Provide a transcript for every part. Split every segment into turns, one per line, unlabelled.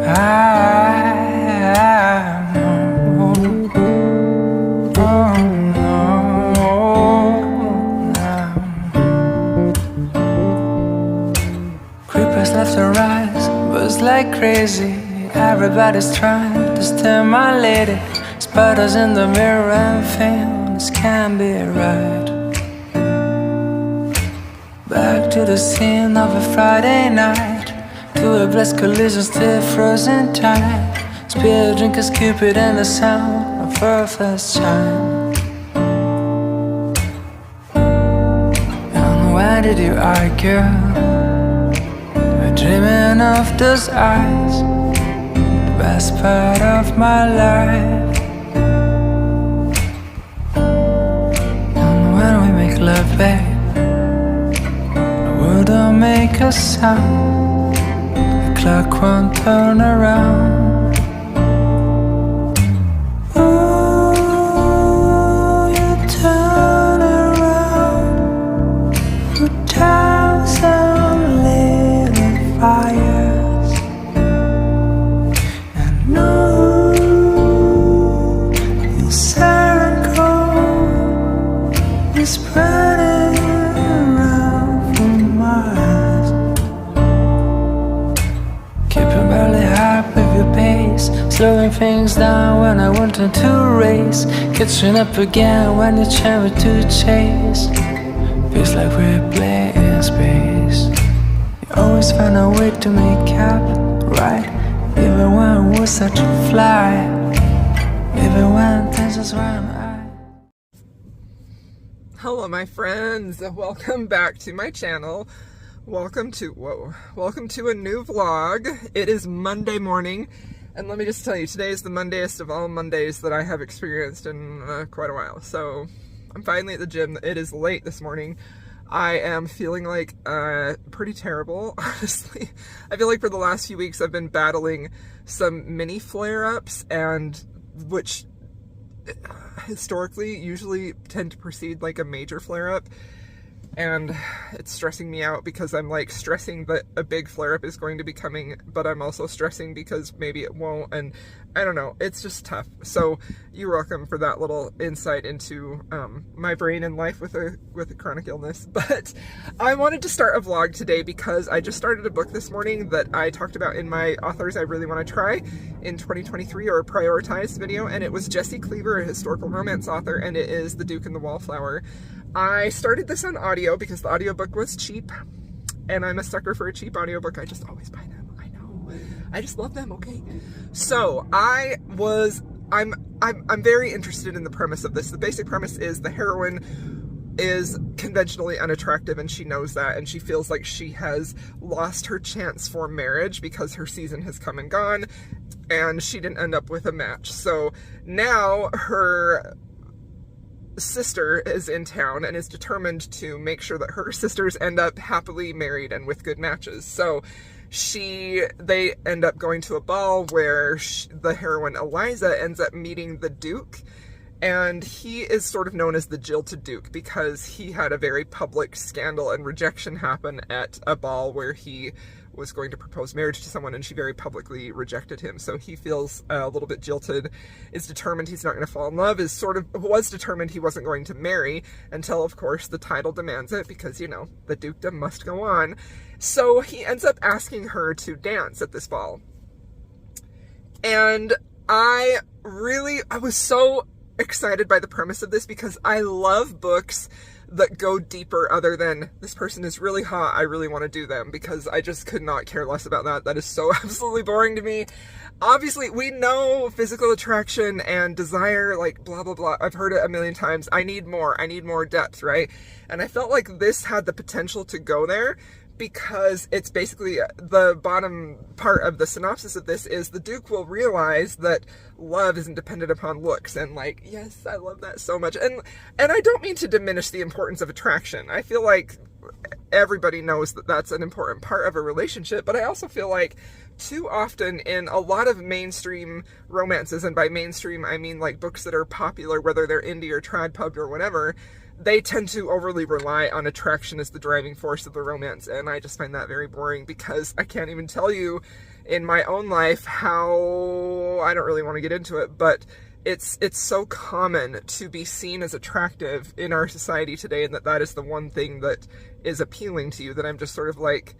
Creepers left and right, buzz like crazy. Everybody's trying to stimulate it. Spiders in the mirror and feel this can't be right. Back to the scene of a Friday night, to a blessed collision still frozen tight. Spear drinkers, Cupid and the sound of her first chime. And why did you argue? We're dreaming of those eyes, the best part of my life. And when we make love, babe, don't make a sound, the clock won't turn around. Ooh, you turn around with 1,000 little fires. And ooh, you circle, you spread it. Slowing things down when I wanted to race, catching up again when it's time to chase. Feels like we're playing space. You always find a way to make up, right? Even when we're such a fly, even when things just run right.
Hello my friends, welcome back to my channel. Welcome to a new vlog. It is Monday morning. And let me just tell you, today is the Mondayest of all Mondays that I have experienced in quite a while. So I'm finally at the gym. It is late this morning. I am feeling like pretty terrible, honestly. I feel like for the last few weeks I've been battling some mini flare-ups, and which historically usually tend to precede like a major flare-up. And it's stressing me out because I'm like stressing that a big flare-up is going to be coming, but I'm also stressing because maybe it won't, and I don't know, it's just tough. So you're welcome for that little insight into my brain and life with a chronic illness. But I wanted to start a vlog today because I just started a book this morning that I talked about in my authors I really want to try in 2023, or prioritize video, and it was Jesse Cleaver, a historical romance author, and it is The Duke and the Wallflower. I started this on audio because the audiobook was cheap, and I'm a sucker for a cheap audiobook. I just always buy them. I know. I just love them, okay? So I'm very interested in the premise of this. The basic premise is the heroine is conventionally unattractive, and she knows that, and she feels like she has lost her chance for marriage because her season has come and gone, and she didn't end up with a match. So now her sister is in town and is determined to make sure that her sisters end up happily married and with good matches. So they end up going to a ball where the heroine Eliza ends up meeting the Duke, and he is sort of known as the jilted Duke because he had a very public scandal and rejection happen at a ball where he was going to propose marriage to someone, and she very publicly rejected him. So he feels a little bit jilted, is determined he's not going to fall in love, was determined he wasn't going to marry until, of course, the title demands it because, you know, the dukedom must go on. So he ends up asking her to dance at this ball. And I was so excited by the premise of this because I love books that go deeper other than this person is really hot, I really want to do them, because I just could not care less about that. That is so absolutely boring to me. Obviously, we know physical attraction and desire, like blah, blah, blah. I've heard it a million times. I need more depth, right? And I felt like this had the potential to go there, because it's basically the bottom part of the synopsis of this is the Duke will realize that love isn't dependent upon looks, and like, yes, I love that so much. And I don't mean to diminish the importance of attraction. I feel like everybody knows that that's an important part of a relationship, but I also feel like too often in a lot of mainstream romances, and by mainstream I mean like books that are popular, whether they're indie or trad pub or whatever, they tend to overly rely on attraction as the driving force of the romance, and I just find that very boring, because I can't even tell you in my own life how, I don't really want to get into it, but it's so common to be seen as attractive in our society today, and that is the one thing that is appealing to you, that I'm just sort of like,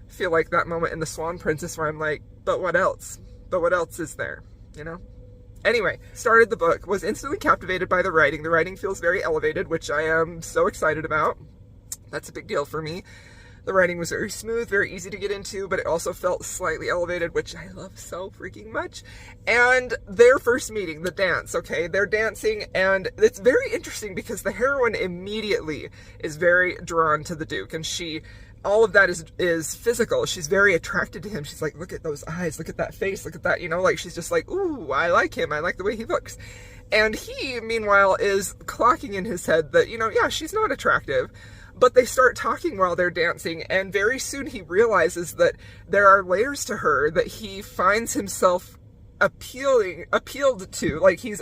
feel like that moment in The Swan Princess where I'm like, but what else? But what else is there, you know? Anyway, started the book, was instantly captivated by the writing. The writing feels very elevated, which I am so excited about. That's a big deal for me. The writing was very smooth, very easy to get into, but it also felt slightly elevated, which I love so freaking much. And their first meeting, the dance, okay? They're dancing, and it's very interesting because the heroine immediately is very drawn to the Duke, and all of that is physical. She's very attracted to him. She's like, look at those eyes, look at that face, look at that, you know, like she's just like, ooh, I like him. I like the way he looks. And he, meanwhile, is clocking in his head that, you know, yeah, she's not attractive. But they start talking while they're dancing, and very soon he realizes that there are layers to her that he finds himself appealed to. Like, he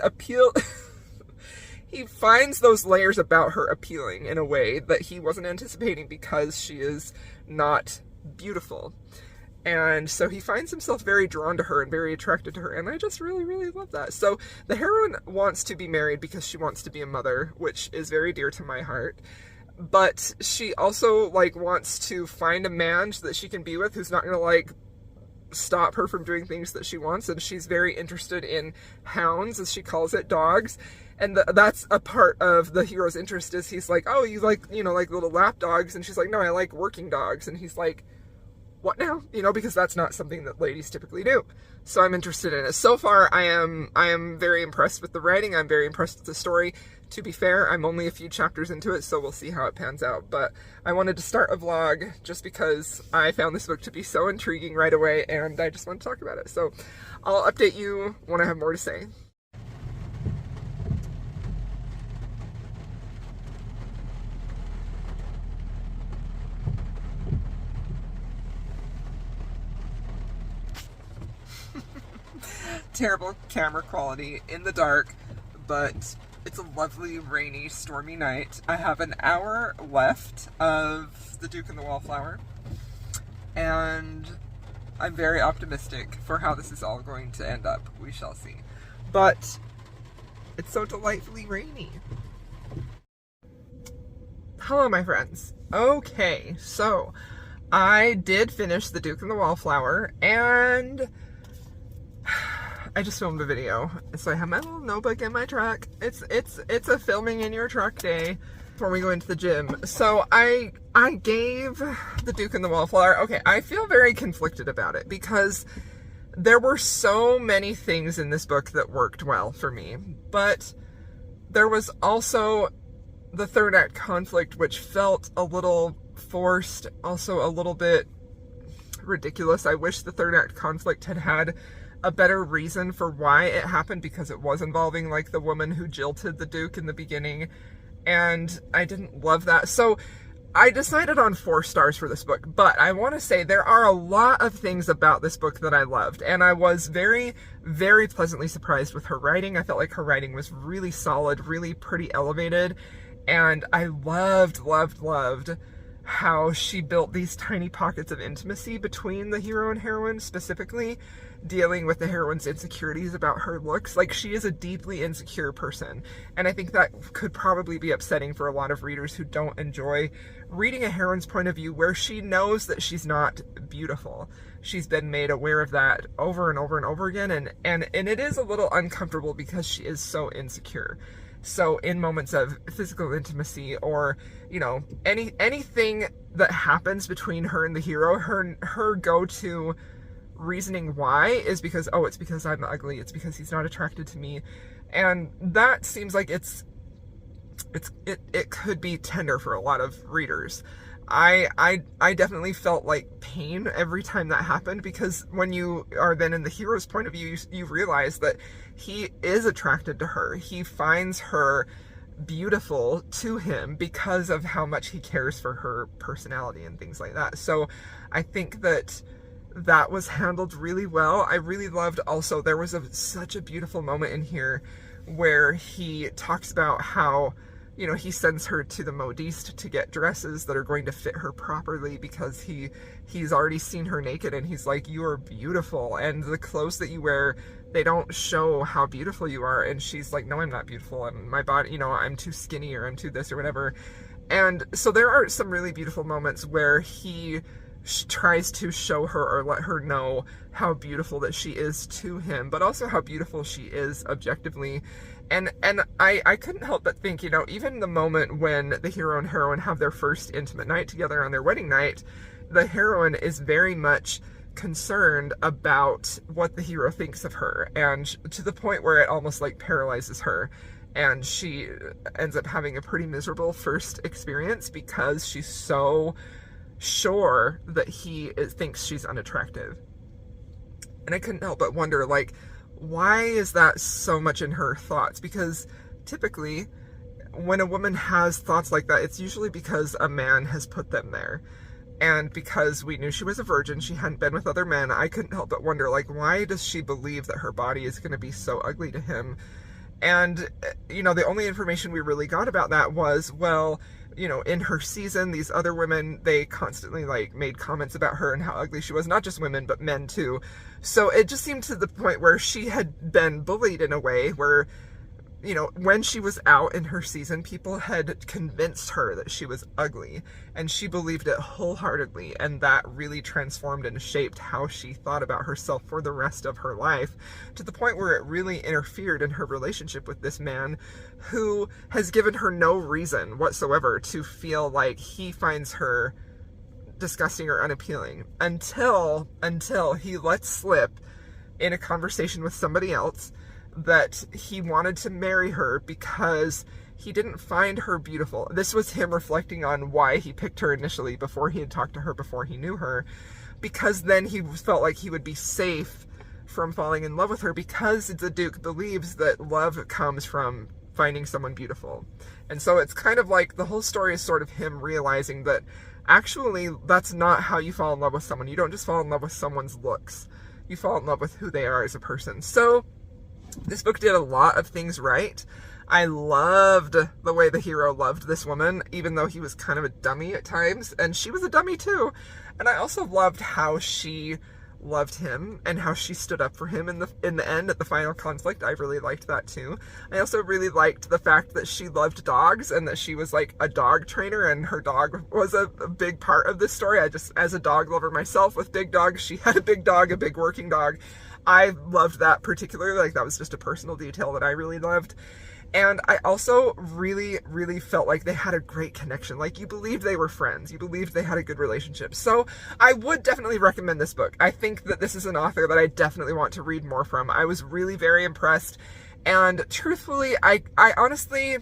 finds those layers about her appealing in a way that he wasn't anticipating because she is not beautiful. And so he finds himself very drawn to her and very attracted to her, and I just really, really love that. So the heroine wants to be married because she wants to be a mother, which is very dear to my heart. But she also, like, wants to find a man that she can be with who's not going to, like, stop her from doing things that she wants. And she's very interested in hounds, as she calls it, dogs. And that's a part of the hero's interest, is he's like, oh, you like, you know, like little lap dogs? And she's like, no, I like working dogs. And he's like, what now? You know, because that's not something that ladies typically do. So I'm interested in it. So far, I am very impressed with the writing. I'm very impressed with the story. To be fair, I'm only a few chapters into it, so we'll see how it pans out. But I wanted to start a vlog just because I found this book to be so intriguing right away, and I just want to talk about it. So I'll update you when I have more to say. Terrible camera quality in the dark, but it's a lovely, rainy, stormy night. I have an hour left of The Duke and the Wallflower, and I'm very optimistic for how this is all going to end up. We shall see. But it's so delightfully rainy. Hello, my friends. Okay, so I did finish The Duke and the Wallflower, and I just filmed a video, so I have my little notebook in my truck. It's a filming in your truck day before we go into the gym. So I gave The Duke and the Wallflower, okay, I feel very conflicted about it because there were so many things in this book that worked well for me, but there was also the third act conflict, which felt a little forced, also a little bit ridiculous. I wish the third act conflict had a better reason for why it happened, because it was involving, like, the woman who jilted the Duke in the beginning, and I didn't love that. So I decided on 4 stars for this book, but I want to say there are a lot of things about this book that I loved, and I was very, very pleasantly surprised with her writing. I felt like her writing was really solid, really pretty elevated, and I loved how she built these tiny pockets of intimacy between the hero and heroine, specifically dealing with the heroine's insecurities about her looks. Like, she is a deeply insecure person, and I think that could probably be upsetting for a lot of readers who don't enjoy reading a heroine's point of view where she knows that she's not beautiful. She's been made aware of that over and over and over again, and it is a little uncomfortable because she is so insecure. So in moments of physical intimacy, or, you know, anything that happens between her and the hero, her go-to reasoning why is because, oh, it's because I'm ugly, it's because he's not attracted to me. And that seems like it could be tender for a lot of readers. I definitely felt like pain every time that happened, because when you are then in the hero's point of view, you realize that he is attracted to her. He finds her beautiful to him because of how much he cares for her personality and things like that. So I think that was handled really well. I really loved also, there was such a beautiful moment in here where he talks about how you know, he sends her to the modiste to get dresses that are going to fit her properly because he's already seen her naked and he's like, you are beautiful, and the clothes that you wear, they don't show how beautiful you are. And she's like, no, I'm not beautiful, and my body, you know, I'm too skinny, or I'm too this or whatever. And so there are some really beautiful moments where he tries to show her or let her know how beautiful that she is to him, but also how beautiful she is objectively. And I couldn't help but think, you know, even the moment when the hero and heroine have their first intimate night together on their wedding night, the heroine is very much concerned about what the hero thinks of her, and to the point where it almost like paralyzes her, and she ends up having a pretty miserable first experience because she's so sure that he thinks she's unattractive. And I couldn't help but wonder, like, why is that so much in her thoughts? Because typically when a woman has thoughts like that, it's usually because a man has put them there. And because we knew she was a virgin, she hadn't been with other men, I couldn't help but wonder, like, why does she believe that her body is going to be so ugly to him? And, you know, the only information we really got about that was, well, you know, in her season, these other women, they constantly, like, made comments about her and how ugly she was. Not just women, but men, too. So it just seemed to the point where she had been bullied in a way where, you know, when she was out in her season, people had convinced her that she was ugly, and she believed it wholeheartedly, and that really transformed and shaped how she thought about herself for the rest of her life, to the point where it really interfered in her relationship with this man who has given her no reason whatsoever to feel like he finds her disgusting or unappealing, until he lets slip in a conversation with somebody else that he wanted to marry her because he didn't find her beautiful. This was him reflecting on why he picked her initially before he had talked to her, before he knew her, because then he felt like he would be safe from falling in love with her, because the Duke believes that love comes from finding someone beautiful. And so it's kind of like the whole story is sort of him realizing that actually that's not how you fall in love with someone. You don't just fall in love with someone's looks. You fall in love with who they are as a person. So this book did a lot of things right. I loved the way the hero loved this woman, even though he was kind of a dummy at times, and she was a dummy too. And I also loved how she loved him and how she stood up for him in the end at the final conflict. I really liked that too. I also really liked the fact that she loved dogs and that she was like a dog trainer, and her dog was a big part of this story. I just, as a dog lover myself with big dogs, she had a big dog, a big working dog. I loved that particularly. Like, that was just a personal detail that I really loved. And I also really, really felt like they had a great connection. Like, you believed they were friends. You believed they had a good relationship. So I would definitely recommend this book. I think that this is an author that I definitely want to read more from. I was really very impressed. And truthfully, I honestly,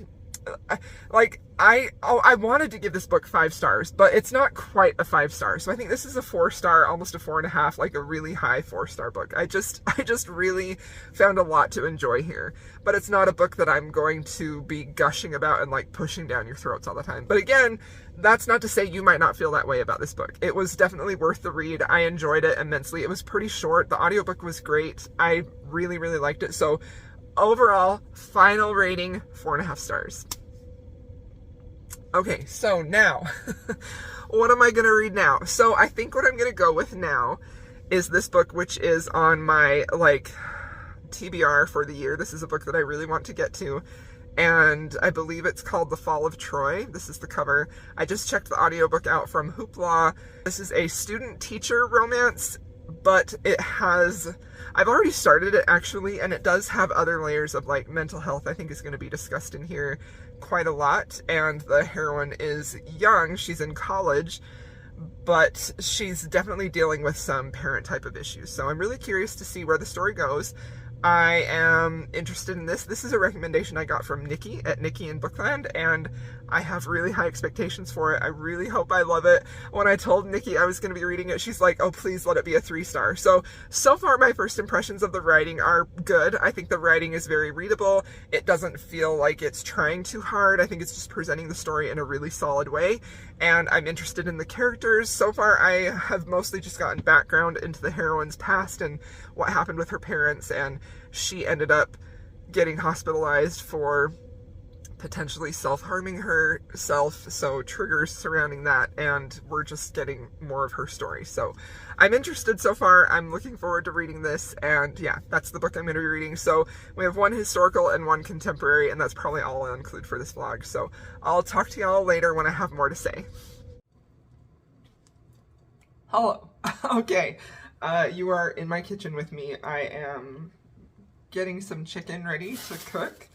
like, I wanted to give this book 5 stars, but it's not quite a 5 star. So I think this is a 4 star, almost a 4.5, like a really high 4-star book. I just really found a lot to enjoy here, but it's not a book that I'm going to be gushing about and like pushing down your throats all the time. But again, that's not to say you might not feel that way about this book. It was definitely worth the read. I enjoyed it immensely. It was pretty short. The audiobook was great. I really, really liked it. So overall, final rating, 4.5 stars. Okay, so now, what am I going to read now? So I think what I'm going to go with now is this book, which is on my, like, TBR for the year. This is a book that I really want to get to, and I believe it's called The Fall of Troy. This is the cover. I just checked the audiobook out from Hoopla. This is a student-teacher romance, but it has, I've already started it actually, and it does have other layers of like mental health I think is going to be discussed in here quite a lot. And the heroine is young, she's in college, but she's definitely dealing with some parent type of issues. So I'm really curious to see where the story goes. I am interested in this. This is a recommendation I got from Nikki at Nikki in Bookland, and I have really high expectations for it. I really hope I love it. When I told Nikki I was going to be reading it, she's like, oh, please let it be a 3-star. So far my first impressions of the writing are good. I think the writing is very readable. It doesn't feel like it's trying too hard. I think it's just presenting the story in a really solid way, and I'm interested in the characters. So far I have mostly just gotten background into the heroine's past and what happened with her parents, and she ended up getting hospitalized for potentially self-harming herself, so triggers surrounding that, and we're just getting more of her story. So I'm interested so far. I'm looking forward to reading this, and yeah, that's the book I'm going to be reading. So we have one historical and one contemporary, and that's probably all I'll include for this vlog. So I'll talk to y'all later when I have more to say. Hello. Okay, you are in my kitchen with me. I am getting some chicken ready to cook,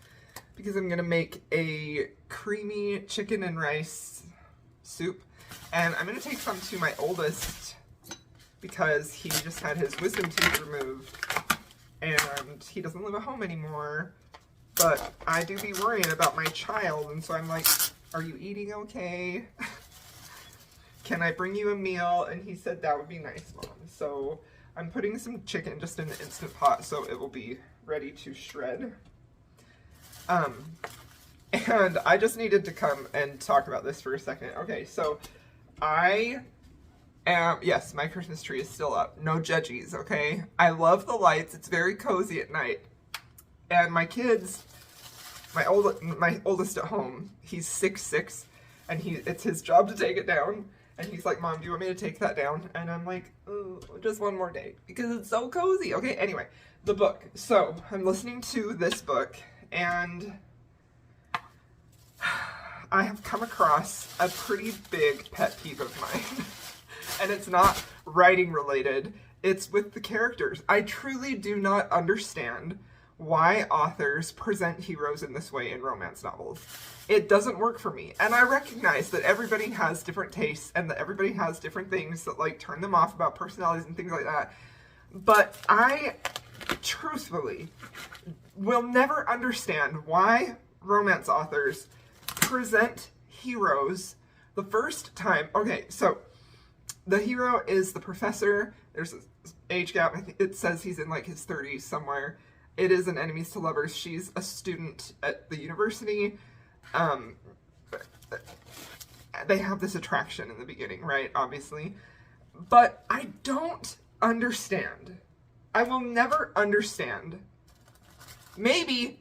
because I'm gonna make a creamy chicken and rice soup, and I'm gonna take some to my oldest because he just had his wisdom tooth removed and he doesn't live at home anymore. But I do be worrying about my child, and so I'm like, are you eating okay? Can I bring you a meal? And he said that would be nice, Mom. So I'm putting some chicken just in the Instant Pot so it will be ready to shred. And I just needed to come and talk about this for a second. Okay, so yes, my Christmas tree is still up. No judgies, okay? I love the lights. It's very cozy at night. And my kids, my oldest at home, he's 6'6", and it's his job to take it down. And he's like, Mom, do you want me to take that down? And I'm like, oh, just one more day, because it's so cozy. Okay, anyway, the book. So I'm listening to this book, and I have come across a pretty big pet peeve of mine. And it's not writing related, it's with the characters. I truly do not understand why authors present heroes in this way in romance novels. It doesn't work for me. And I recognize that everybody has different tastes and that everybody has different things that like turn them off about personalities and things like that. But I truthfully will never understand why romance authors present heroes the first time. Okay, so the hero is the professor. There's an age gap. I think it says he's in like his 30s somewhere. It is an enemies to lovers. She's a student at the university. They have this attraction in the beginning, right? Obviously. But I don't understand. I will never understand. Maybe,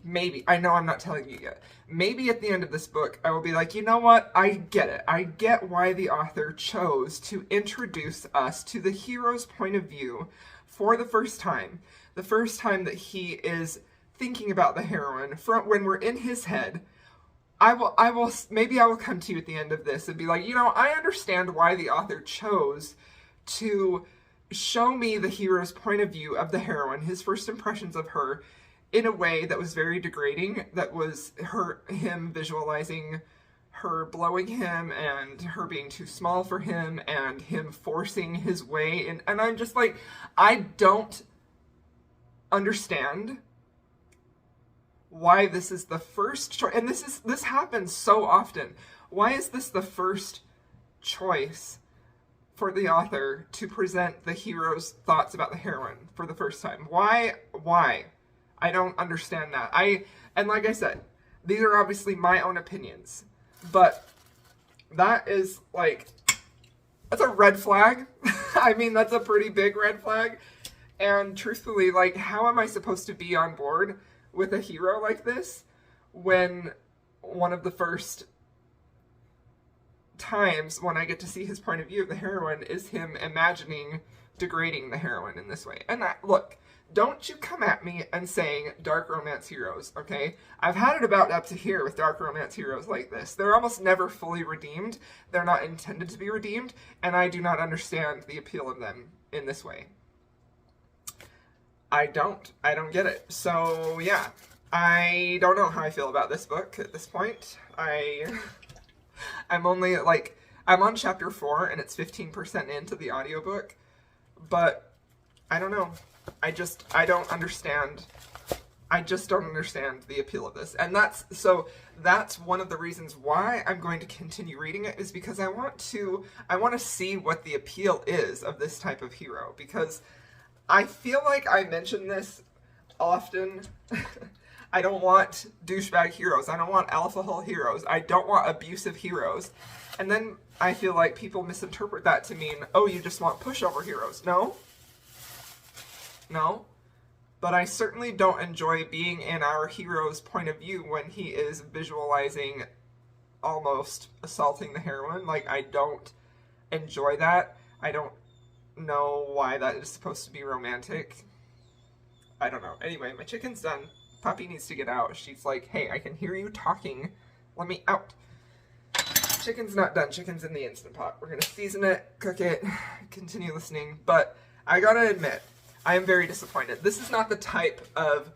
I know I'm not telling you yet. Maybe at the end of this book, I will be like, you know what? I get it. I get why the author chose to introduce us to the hero's point of view for the first time. The first time that he is thinking about the heroine, from when we're in his head. Maybe I will come to you at the end of this and be like, you know, I understand why the author chose to show me the hero's point of view of the heroine, his first impressions of her, in a way that was very degrading, that was him visualizing her blowing him and her being too small for him and him forcing his way in. And I'm just like, I don't understand why this is the first choice. And this happens so often. Why is this the first choice for the author to present the hero's thoughts about the heroine for the first time? Why? I don't understand that. And like I said, these are obviously my own opinions, but that is like, that's a red flag. I mean, that's a pretty big red flag. And truthfully, like, how am I supposed to be on board with a hero like this when one of the first times when I get to see his point of view of the heroine is him imagining degrading the heroine in this way? And look, don't you come at me and saying dark romance heroes, okay? I've had it about up to here with dark romance heroes like this. They're almost never fully redeemed. They're not intended to be redeemed, and I do not understand the appeal of them in this way. I don't get it. So, yeah. I don't know how I feel about this book at this point. I'm only, like, I'm on chapter 4, and it's 15% into the audiobook, but I don't know. I don't understand. I just don't understand the appeal of this. And that's one of the reasons why I'm going to continue reading it, is because I want to see what the appeal is of this type of hero, because I feel like I mention this often. I don't want douchebag heroes. I don't want alpha hull heroes. I don't want abusive heroes. And then I feel like people misinterpret that to mean, oh, you just want pushover heroes. No. but I certainly don't enjoy being in our hero's point of view when he is visualizing almost assaulting the heroine. Like, I don't enjoy that. I don't know why that is supposed to be romantic. I don't know. Anyway, my chicken's done. Puppy needs to get out. She's like, hey, I can hear you talking. Let me out. Chicken's not done. Chicken's in the Instant Pot. We're going to season it, cook it, continue listening. But I gotta admit, I am very disappointed. This is not the type of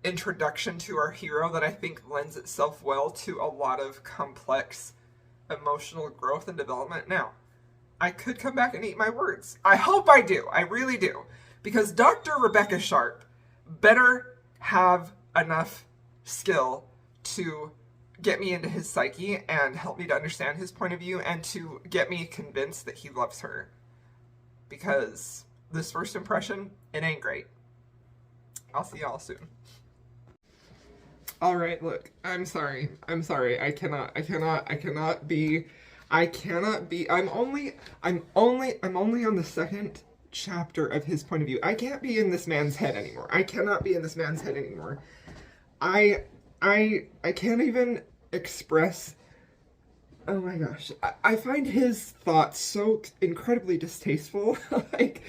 introduction to our hero that I think lends itself well to a lot of complex emotional growth and development. Now, I could come back and eat my words. I hope I do. I really do. Because Dr. Rebecca Sharp better have enough skill to get me into his psyche and help me to understand his point of view and to get me convinced that he loves her. Because this first impression, it ain't great. I'll see y'all soon. Alright, look, I'm sorry. I cannot be, I'm only on the second chapter of his point of view. I can't be in this man's head anymore. I cannot be in this man's head anymore. I can't even express, oh my gosh, I find his thoughts so incredibly distasteful. Like,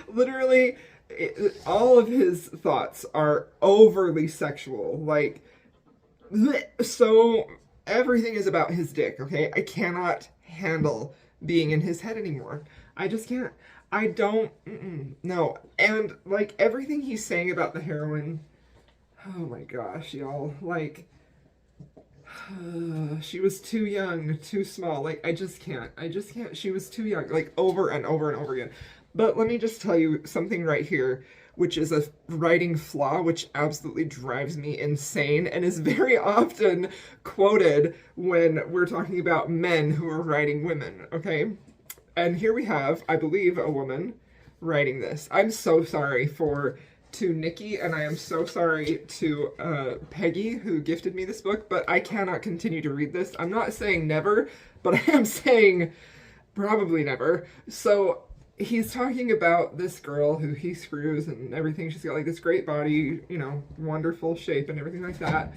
literally, all of his thoughts are overly sexual. Like, so everything is about his dick, okay? I cannot handle being in his head anymore. I just can't. I don't, no. And, like, everything he's saying about the heroine, oh my gosh, y'all, like, she was too young, too small, like, I just can't, she was too young, like, over and over and over again. But let me just tell you something right here, which is a writing flaw, which absolutely drives me insane, and is very often quoted when we're talking about men who are writing women, okay? And here we have, I believe, a woman writing this. I'm so sorry to Nikki, and I am so sorry to Peggy, who gifted me this book, but I cannot continue to read this. I'm not saying never, but I am saying probably never. So he's talking about this girl who he screws and everything. She's got like this great body, you know, wonderful shape and everything like that.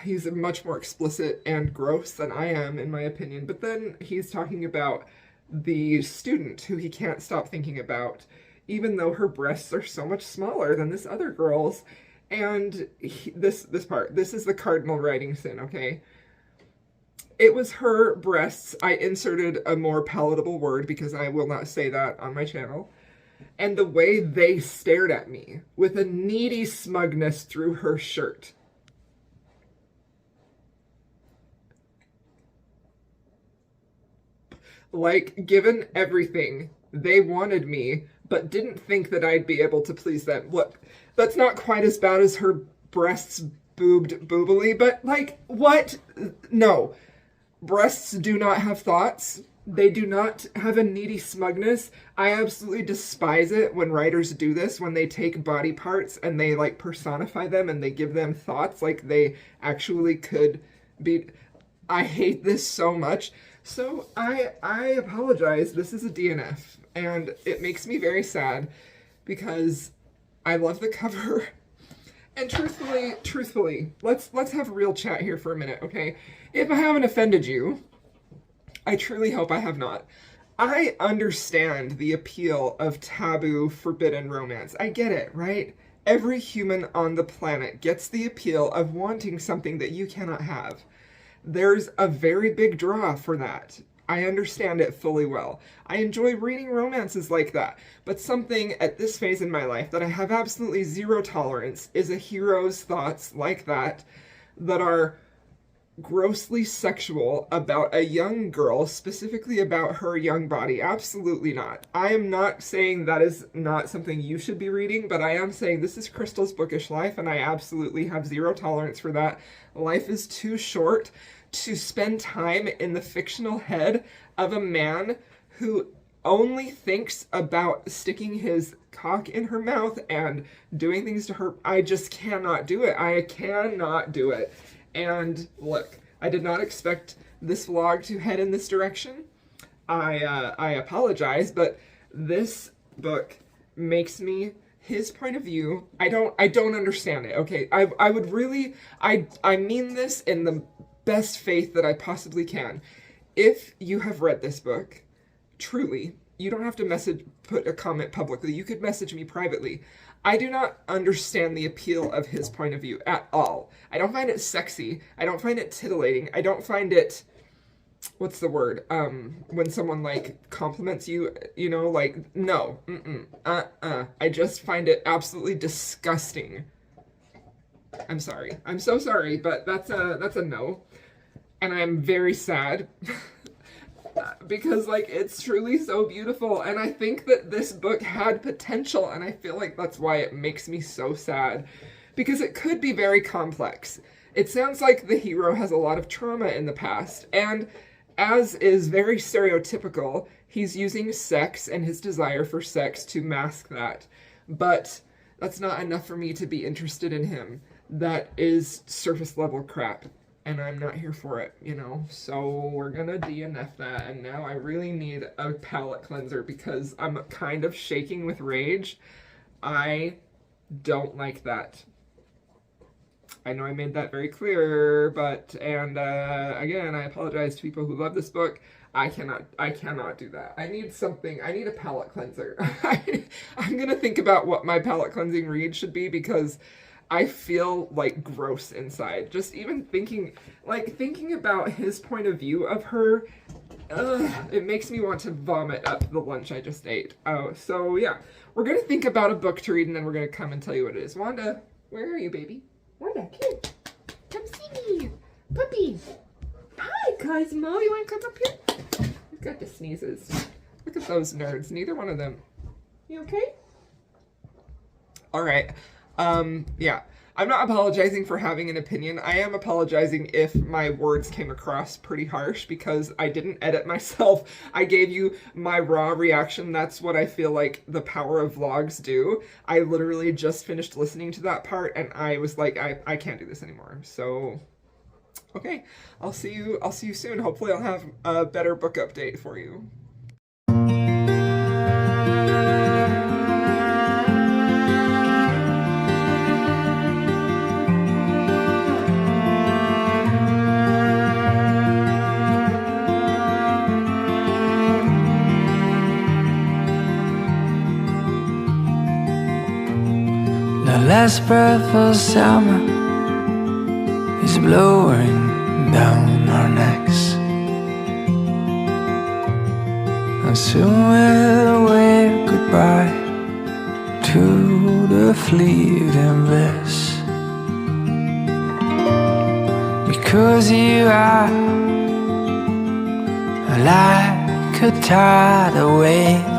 He's much more explicit and gross than I am, in my opinion. But then he's talking about the student who he can't stop thinking about, even though her breasts are so much smaller than this other girl's. And this part, this is the cardinal writing sin, okay? It was her breasts. I inserted a more palatable word because I will not say that on my channel. And the way they stared at me with a needy smugness through her shirt. Like, given everything, they wanted me, but didn't think that I'd be able to please them. Look, that's not quite as bad as her breasts boobed boobily, but, like, what? No. Breasts do not have thoughts. They do not have a needy smugness. I absolutely despise it when writers do this, when they take body parts and they, like, personify them and they give them thoughts like they actually could be. I hate this so much. So I apologize. This is a DNF, and it makes me very sad because I love the cover. And truthfully, let's have a real chat here for a minute, okay? If I haven't offended you, I truly hope I have not. I understand the appeal of taboo, forbidden romance. I get it, right? Every human on the planet gets the appeal of wanting something that you cannot have. There's a very big draw for that. I understand it fully well. I enjoy reading romances like that, but something at this phase in my life that I have absolutely zero tolerance is a hero's thoughts like that are grossly sexual about a young girl, specifically about her young body. Absolutely not. I am not saying that is not something you should be reading, but I am saying this is Crystal's bookish life, and I absolutely have zero tolerance for that. Life is too short to spend time in the fictional head of a man who only thinks about sticking his cock in her mouth and doing things to her. I just cannot do it. I cannot do it. And look, I did not expect this vlog to head in this direction. I apologize, but this book makes me, his point of view, I don't understand it. Okay, I would really, I mean this in the best faith that I possibly can. If you have read this book, truly, you don't have to put a comment publicly. You could message me privately. I do not understand the appeal of his point of view at all. I don't find it sexy. I don't find it titillating. I don't find it, what's the word? When someone like compliments you, you know, like, no, I just find it absolutely disgusting. I'm sorry. I'm so sorry, but that's a no. And I'm very sad because like it's truly so beautiful, and I think that this book had potential, and I feel like that's why it makes me so sad, because it could be very complex. It sounds like the hero has a lot of trauma in the past, and as is very stereotypical, he's using sex and his desire for sex to mask that. But that's not enough for me to be interested in him. That is surface level crap, and I'm not here for it, you know? So we're gonna DNF that, and now I really need a palate cleanser because I'm kind of shaking with rage. I don't like that. I know I made that very clear, but, and again, I apologize to people who love this book. I cannot do that. I need something, I need a palate cleanser. I'm gonna think about what my palate cleansing read should be, because I feel like gross inside. Just even thinking about his point of view of her, it makes me want to vomit up the lunch I just ate. Oh, so yeah, we're gonna think about a book to read, and then we're gonna come and tell you what it is. Wanda, where are you, baby? Wanda, come see me. Puppy. Hi, Cosmo. You want to come up here? You've got the sneezes. Look at those nerds. Neither one of them. You okay? All right. Yeah. I'm not apologizing for having an opinion. I am apologizing if my words came across pretty harsh, because I didn't edit myself. I gave you my raw reaction. That's what I feel like the power of vlogs do. I literally just finished listening to that part, and I was like, I can't do this anymore. So, okay. I'll see you soon. Hopefully I'll have a better book update for you.
The last breath of summer is blowing down our necks, and soon we'll wave goodbye to the fleeting bliss, because you are like a tidal wave,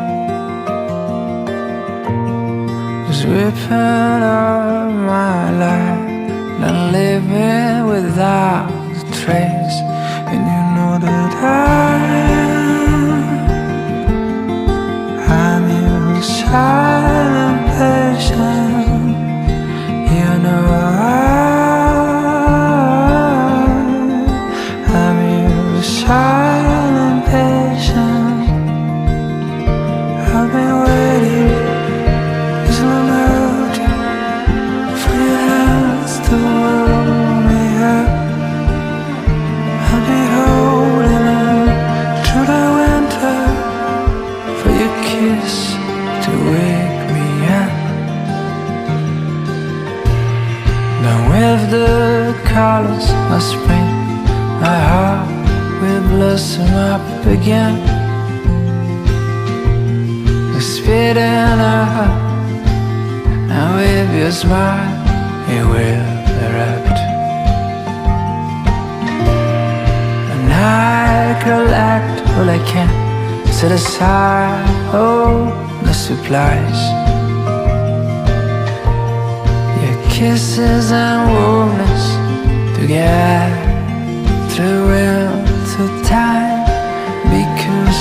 ripping up my life, not living without a trace. And you know that I'm your silent patient. You know I'm your silent patient. I've been waiting to hold me up. I'll be holding on through the winter for your kiss to wake me up. Now with the colors of spring, my heart will blossom up again. The spit in her heart, and with your smile it will erupt, and I collect all I can, set aside all the supplies, your kisses and warmness to get through winter time, because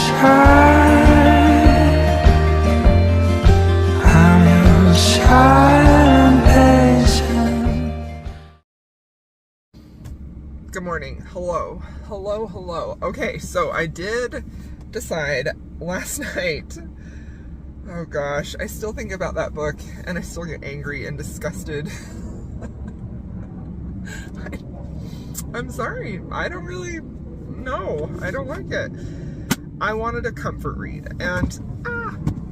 I'm your silent patient.
Good morning. Hello. Okay, so I did decide last night, Oh gosh, I still think about that book and I still get angry and disgusted. I'm sorry, I don't really know. I don't like it. I wanted a comfort read, and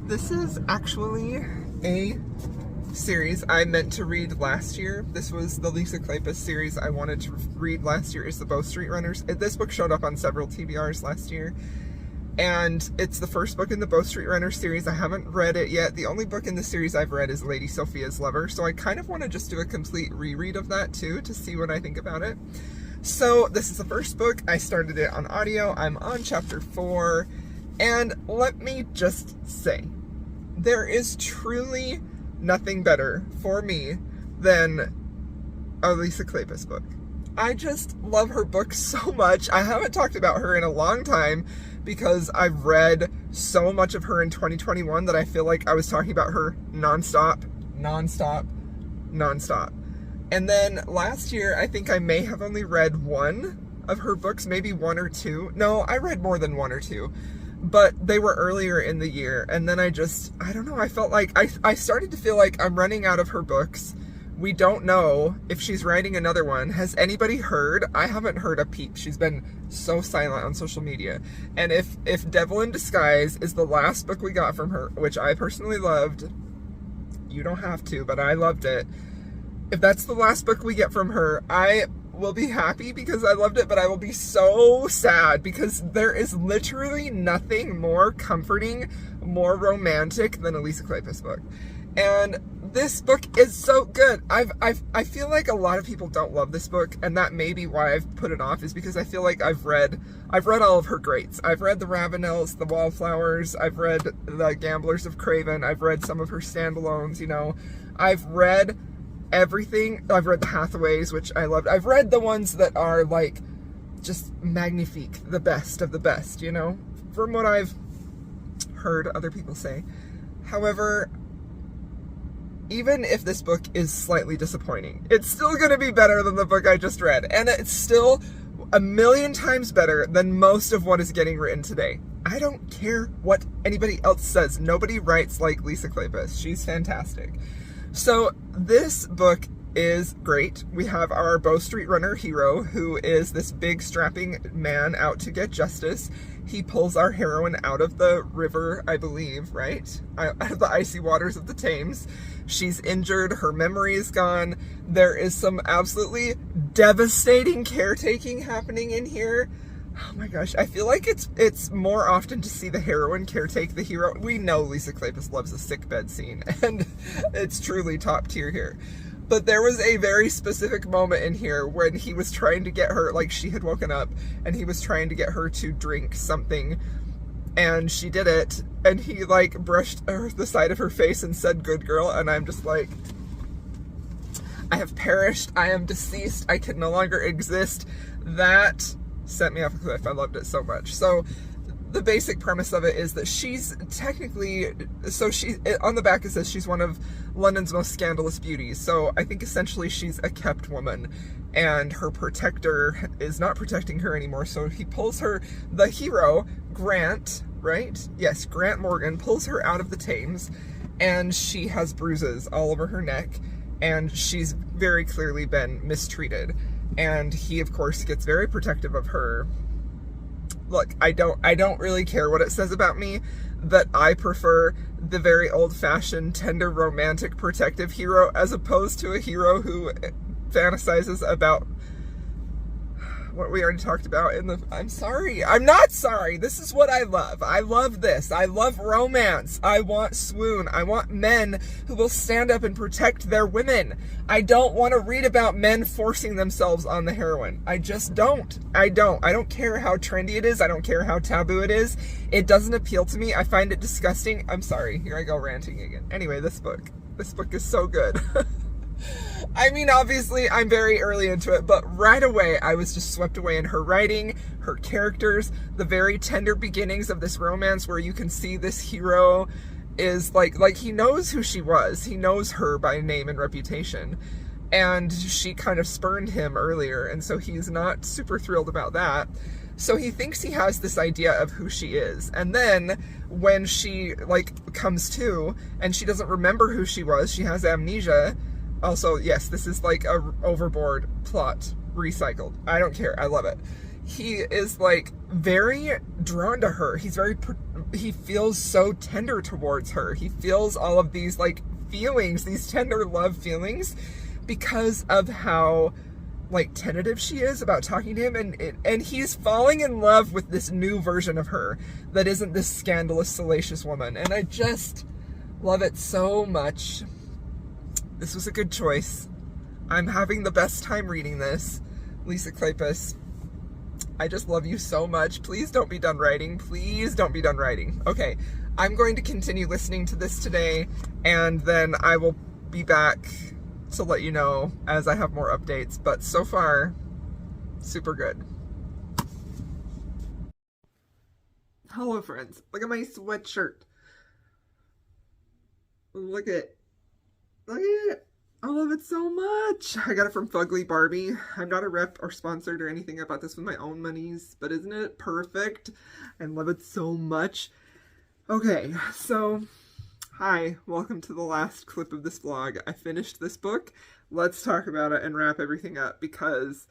this is actually a series I meant to read last year. This was the Lisa Kleypas series I wanted to read last year. Is the Bow Street Runners. This book showed up on several TBRs last year, and it's the first book in the Bow Street Runners series. I haven't read it yet. The only book in the series I've read is Lady Sophia's Lover, so I kind of want to just do a complete reread of that too, to see what I think about it. So this is the first book. I started it on audio. I'm on chapter 4, and let me just say, there is truly nothing better for me than a Lisa Kleypas book. I just love her book so much. I haven't talked about her in a long time because I've read so much of her in 2021 that I feel like I was talking about her nonstop. And then last year, I think I may have only read one of her books, maybe one or two. No, I read more than one or two, but they were earlier in the year. And then I don't know, I felt like, I started to feel like I'm running out of her books. We don't know if she's writing another one. Has anybody heard? I haven't heard a peep. She's been so silent on social media. And if Devil in Disguise is the last book we got from her, which I personally loved, you don't have to, but I loved it. If that's the last book we get from her, I will be happy because I loved it, but I will be so sad because there is literally nothing more comforting, more romantic than a Lisa Kleypas book. And this book is so good. I feel like a lot of people don't love this book, and that may be why I've put it off, is because I feel like I've read all of her greats. I've read the Ravenels, the Wallflowers, I've read the Gamblers of Craven, I've read some of her standalones, you know. I've read everything. I've read the Hathaways, which I loved. I've read the ones that are like just magnifique, the best of the best, you know, from what I've heard other people say. However, even if this book is slightly disappointing, it's still going to be better than the book I just read, and it's still a million times better than most of what is getting written today. I don't care what anybody else says. Nobody writes like Lisa Kleypas. She's fantastic. So this book is great. We have our Bow Street Runner hero, who is this big strapping man out to get justice. He pulls our heroine out of the river, I believe, right? Out of the icy waters of the Thames. She's injured. Her memory is gone. There is some absolutely devastating caretaking happening in here. Oh my gosh, I feel like it's more often to see the heroine caretake the hero. We know Lisa Kleypas loves a sickbed scene, and it's truly top tier here. But there was a very specific moment in here when he was trying to get her, like she had woken up, and he was trying to get her to drink something, and she did it, and he like brushed the side of her face and said, "Good girl," and I'm just like, I have perished, I am deceased, I can no longer exist. That sent me off a cliff. I loved it so much. So the basic premise of it is that she's technically, so she, on the back it says she's one of London's most scandalous beauties. So I think essentially she's a kept woman, and her protector is not protecting her anymore. So he pulls her, the hero, Grant, right? Yes, Grant Morgan pulls her out of the Thames, and she has bruises all over her neck, and she's very clearly been mistreated. And he, of course, gets very protective of her. Look, I don't really care what it says about me, that I prefer the very old-fashioned, tender, romantic, protective hero as opposed to a hero who fantasizes about what we already talked about in the... I'm sorry. I'm not sorry. This is what I love. I love this. I love romance. I want swoon. I want men who will stand up and protect their women. I don't want to read about men forcing themselves on the heroine. I just don't. I don't care how trendy it is. I don't care how taboo it is. It doesn't appeal to me. I find it disgusting. I'm sorry. Here I go ranting again. Anyway, this book is so good. I mean, obviously, I'm very early into it, but right away, I was just swept away in her writing, her characters, the very tender beginnings of this romance where you can see this hero is like he knows who she was. He knows her by name and reputation, and she kind of spurned him earlier, and so he's not super thrilled about that. So he thinks he has this idea of who she is. And then when she like comes to and she doesn't remember who she was, she has amnesia. Also, yes, this is like a overboard plot recycled. I don't care. I love it. He is like very drawn to her. He feels so tender towards her. He feels all of these like feelings, these tender love feelings, because of how like tentative she is about talking to him, and he's falling in love with this new version of her that isn't this scandalous, salacious woman. And I just love it so much. This was a good choice. I'm having the best time reading this. Lisa Kleypas, I just love you so much. Please don't be done writing. Please don't be done writing. Okay, I'm going to continue listening to this today, and then I will be back to let you know as I have more updates. But so far, super good. Hello, friends. Look at my sweatshirt. Look at it. I love it so much. I got it from Fugly Barbie. I'm not a rep or sponsored or anything. I bought this with my own monies, but isn't it perfect? I love it so much. Okay, so hi, welcome to the last clip of this vlog. I finished this book. Let's talk about it and wrap everything up, because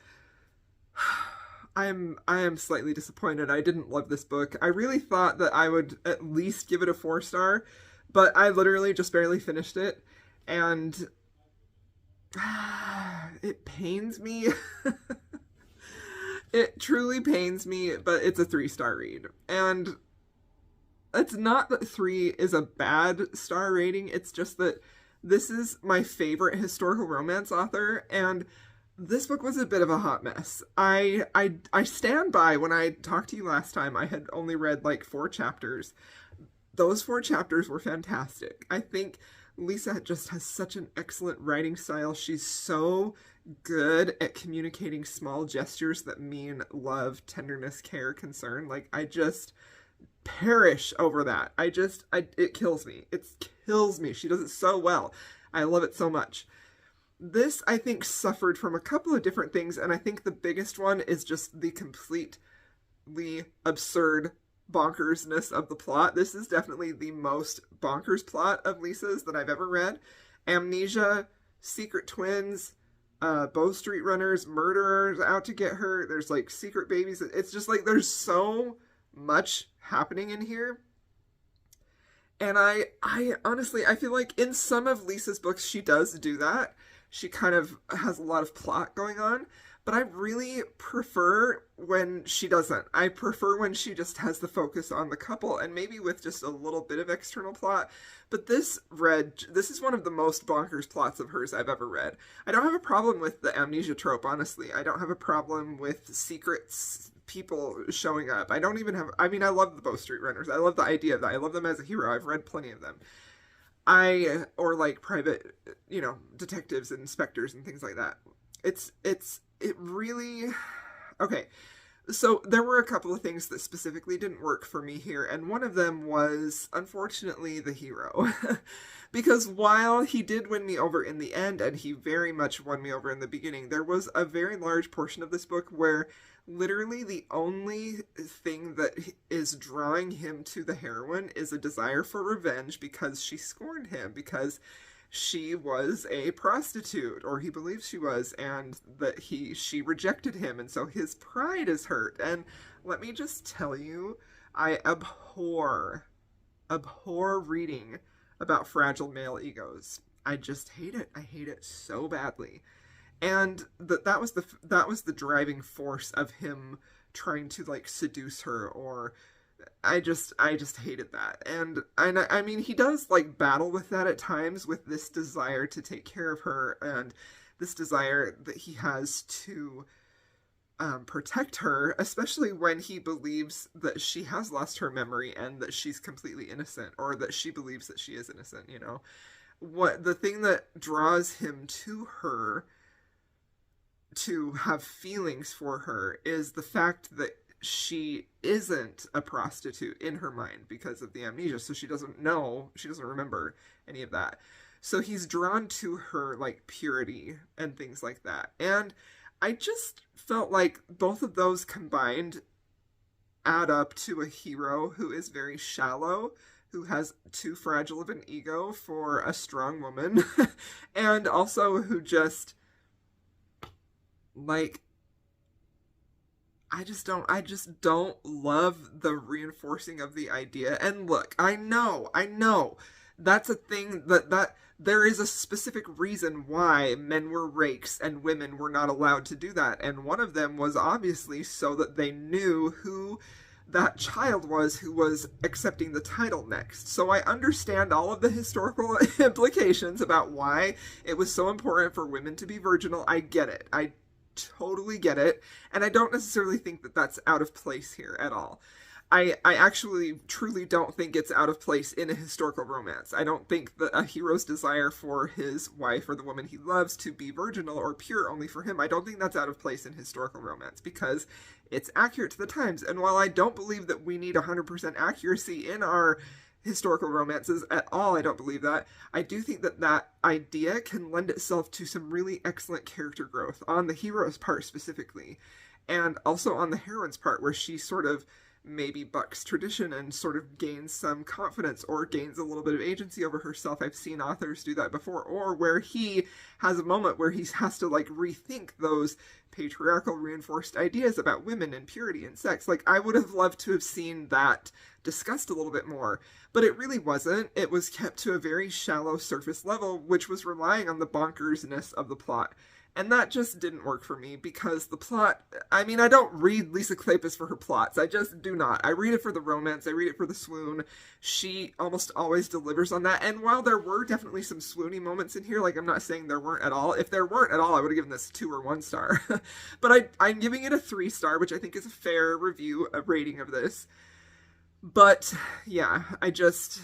I am slightly disappointed. I didn't love this book. I really thought that I would at least give it a 4-star, but I literally just barely finished it, and it pains me. It truly pains me, but it's a 3-star read. And it's not that 3 is a bad star rating, it's just that this is my favorite historical romance author, and this book was a bit of a hot mess. I stand by when I talked to you last time, I had only read like 4 chapters. Those 4 chapters were fantastic. I think Lisa just has such an excellent writing style. She's so good at communicating small gestures that mean love, tenderness, care, concern. Like, I just perish over that. It kills me. It kills me. She does it so well. I love it so much. This, I think, suffered from a couple of different things, and I think the biggest one is just the completely absurd bonkersness of the plot. This is definitely the most bonkers plot of Lisa's that I've ever read. Amnesia, secret twins, Bow Street runners, murderers out to get her. There's like secret babies. It's just like there's so much happening in here. And I honestly, I feel like in some of Lisa's books she does do that. She kind of has a lot of plot going on, but I really prefer when she doesn't. I prefer when she just has the focus on the couple, and maybe with just a little bit of external plot. But this is one of the most bonkers plots of hers I've ever read. I don't have a problem with the amnesia trope, honestly. I don't have a problem with secrets, people showing up. I love the Bow Street runners. I love the idea of that. I love them as a hero. I've read plenty of them. Or like private, detectives and inspectors and things like that. It really, okay. So there were a couple of things that specifically didn't work for me here, and one of them was, unfortunately, the hero. Because while he did win me over in the end, and he very much won me over in the beginning, there was a very large portion of this book where literally the only thing that is drawing him to the heroine is a desire for revenge because she scorned him, because she was a prostitute, or he believes she was, and that she rejected him, and so his pride is hurt. And let me just tell you, I abhor reading about fragile male egos. I just hate it. I hate it so badly. And that was the driving force of him trying to like seduce her, or I just hated that. And I mean, he does like battle with that at times, with this desire to take care of her and this desire that he has to protect her, especially when he believes that she has lost her memory and that she's completely innocent, or that she believes that she is innocent, What the thing that draws him to her, to have feelings for her, is the fact that she isn't a prostitute in her mind because of the amnesia, so she doesn't remember any of that. So he's drawn to her like purity and things like that. And I just felt like both of those combined add up to a hero who is very shallow, who has too fragile of an ego for a strong woman, and also who just, like, I just don't love the reinforcing of the idea. And look, I know, that's a thing that there is a specific reason why men were rakes and women were not allowed to do that. And one of them was obviously so that they knew who that child was who was accepting the title next. So I understand all of the historical implications about why it was so important for women to be virginal. I get it. I totally get it. And I don't necessarily think that that's out of place here at all. I actually truly don't think it's out of place in a historical romance. I don't think that a hero's desire for his wife or the woman he loves to be virginal or pure only for him, I don't think that's out of place in historical romance because it's accurate to the times. And while I don't believe that we need 100% accuracy in our historical romances at all, I don't believe that, I do think that that idea can lend itself to some really excellent character growth on the hero's part specifically, and also on the heroine's part, where she sort of maybe bucks tradition and sort of gains some confidence or gains a little bit of agency over herself. I've seen authors do that before, or where he has a moment where he has to like rethink those patriarchal reinforced ideas about women and purity and sex. Like, I would have loved to have seen that discussed a little bit more, but it really wasn't. It was kept to a very shallow surface level, which was relying on the bonkersness of the plot. And that just didn't work for me because the plot, I mean, I don't read Lisa Kleypas for her plots. I just do not. I read it for the romance. I read it for the swoon. She almost always delivers on that. And while there were definitely some swoony moments in here, like, I'm not saying there weren't at all. If there weren't at all, I would have given this 2 or 1 star. But I'm giving it a 3 star, which I think is a fair review, a rating of this. But yeah, the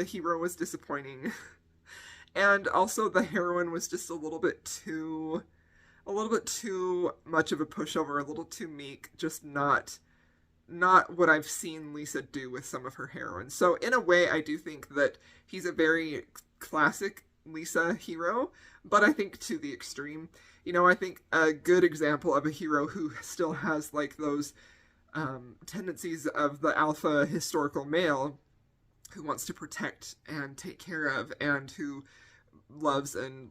hero was disappointing. And also the heroine was just a little bit too much of a pushover, a little too meek, just not what I've seen Lisa do with some of her heroines. So in a way, I do think that he's a very classic Lisa hero, but I think to the extreme. You know, I think a good example of a hero who still has like those tendencies of the alpha historical male who wants to protect and take care of, and who loves and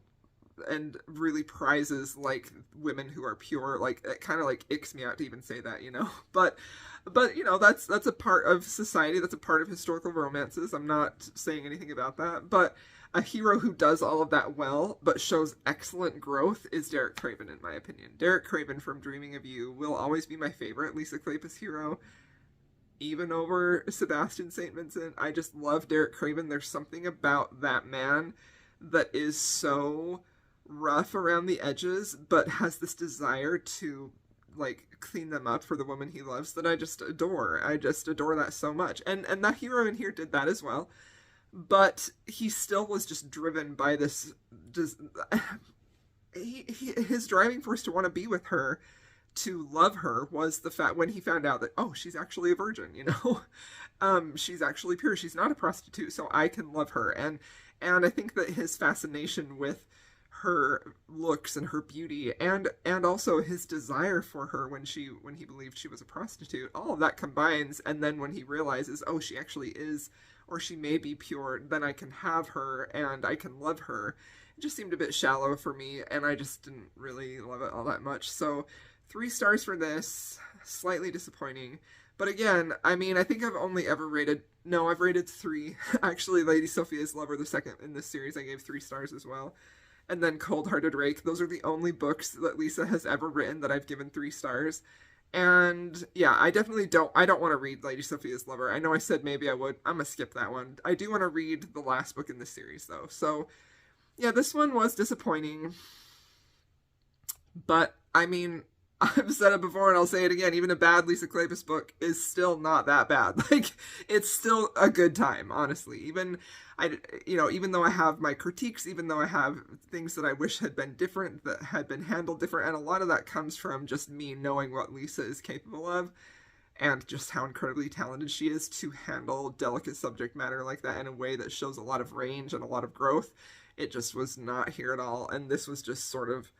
really prizes like women who are pure. Like, it kind of like icks me out to even say that, you know. But you know, that's a part of society. That's a part of historical romances. I'm not saying anything about that. But a hero who does all of that well, but shows excellent growth, is Derek Craven, in my opinion. Derek Craven from Dreaming of You will always be my favorite Lisa Kleypas hero, even over Sebastian St. Vincent. I just love Derek Craven. There's something about that man that is so rough around the edges, but has this desire to, like, clean them up for the woman he loves that I just adore. I just adore that so much. And that hero in here did that as well. But he still was just driven by this, his driving force to want to be with her, to love her, was the fact when he found out that, oh, she's actually a virgin, you know? She's actually pure. She's not a prostitute, so I can love her. And I think that his fascination with her looks and her beauty, and also his desire for her when he believed she was a prostitute, all of that combines. And then when he realizes, oh, she actually is, or she may be pure, then I can have her and I can love her. It just seemed a bit shallow for me, and I just didn't really love it all that much. So 3 stars for this. Slightly disappointing. But again, I mean, I think I've rated 3. Actually, Lady Sophia's Lover, the second in this series, I gave 3 stars as well. And then Cold Hearted Rake. Those are the only books that Lisa has ever written that I've given 3 stars. And yeah, I don't want to read Lady Sophia's Lover. I know I said maybe I would. I'm gonna skip that one. I do want to read the last book in this series, though. So yeah, this one was disappointing. But, I mean, I've said it before and I'll say it again, even a bad Lisa Kleypas book is still not that bad. Like, it's still a good time, honestly. Even though I have my critiques, even though I have things that I wish had been different, that had been handled different, and a lot of that comes from just me knowing what Lisa is capable of, and just how incredibly talented she is to handle delicate subject matter like that in a way that shows a lot of range and a lot of growth. It just was not here at all, and this was just sort of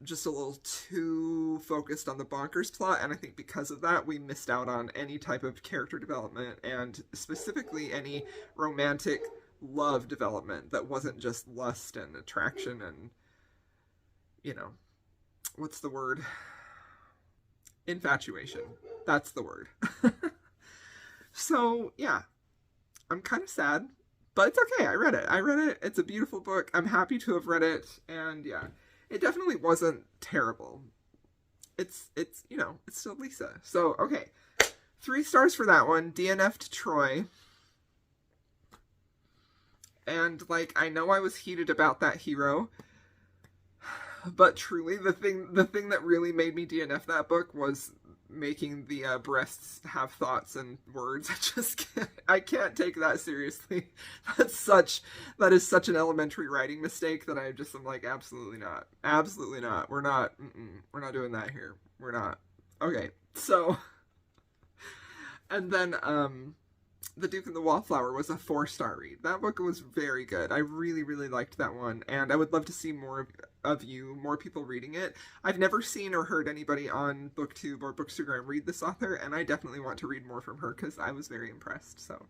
just a little too focused on the bonkers plot, and I think because of that we missed out on any type of character development, and specifically any romantic love development that wasn't just lust and attraction and, you know, what's the word? Infatuation. That's the word. So, yeah. I'm kind of sad, but it's okay. I read it. It's a beautiful book. I'm happy to have read it, and yeah. It definitely wasn't terrible. It's you know, it's still Lisa. So, okay. 3 stars for that one. DNF'd Troy. And, like, I know I was heated about that hero, but truly, the thing that really made me DNF that book was making the breasts have thoughts and words. I can't take that seriously. That is such an elementary writing mistake that I'm like, absolutely not. We're not doing that here. We're not. Okay, so, and then, The Duke and the Wallflower was a 4-star read. That book was very good. I really, really liked that one, and I would love to see more more people reading it. I've never seen or heard anybody on BookTube or Bookstagram read this author, and I definitely want to read more from her because I was very impressed. So,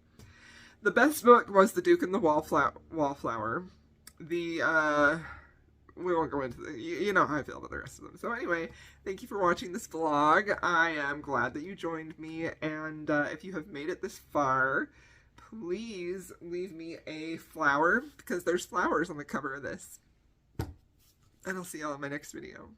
the best book was The Duke and the Wallflower. We won't go into you know how I feel about the rest of them. So anyway, thank you for watching this vlog. I am glad that you joined me, and if you have made it this far, please leave me a flower, because there's flowers on the cover of this. And I'll see y'all in my next video.